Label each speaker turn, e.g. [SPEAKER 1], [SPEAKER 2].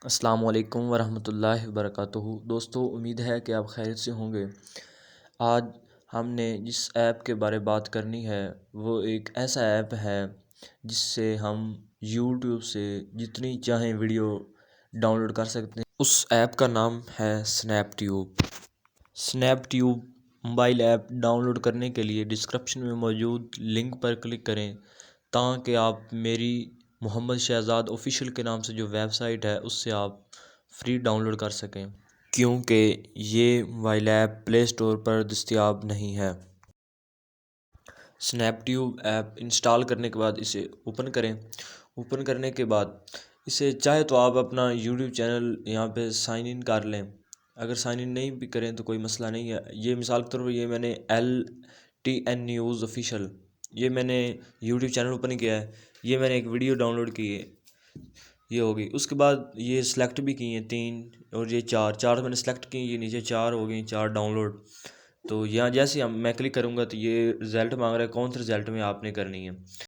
[SPEAKER 1] السلام علیکم ورحمۃ اللہ وبرکاتہ۔ دوستو، امید ہے کہ آپ خیریت سے ہوں گے۔ آج ہم نے جس ایپ کے بارے بات کرنی ہے وہ ایک ایسا ایپ ہے جس سے ہم یوٹیوب سے جتنی چاہیں ویڈیو ڈاؤن لوڈ کر سکتے ہیں۔ اس ایپ کا نام ہے Snaptube. Snaptube mobile app download کرنے کے لیے ڈسکرپشن میں موجود لنک پر کلک کریں تاکہ آپ میری محمد شہزاد آفیشیل کے نام سے جو ویب سائٹ ہے اس سے آپ فری ڈاؤن لوڈ کر سکیں، کیونکہ یہ موبائل ایپ پلے اسٹور پر دستیاب نہیں ہے۔ سنیپ ٹیوب ایپ انسٹال کرنے کے بعد اسے اوپن کریں۔ اوپن کرنے کے بعد اسے چاہے تو آپ اپنا یوٹیوب چینل یہاں پہ سائن ان کر لیں، اگر سائن ان نہیں بھی کریں تو کوئی مسئلہ نہیں ہے۔ یہ مثال کے طور پر یہ میں نے LTN نیوز آفیشیل، یہ میں نے یوٹیوب چینل اوپن کیا ہے، یہ میں نے ایک ویڈیو ڈاؤن لوڈ کی ہے، یہ ہوگی۔ اس کے بعد یہ سلیکٹ بھی کی ہیں 3 اور یہ 4 میں نے سلیکٹ کی، یہ نیچے 4 ہو گئی، 4 ڈاؤن لوڈ۔ تو یہاں جیسے میں کلک کروں گا تو یہ رزلٹ مانگ رہا ہے، کون سے رزلٹ میں آپ نے کرنی ہے۔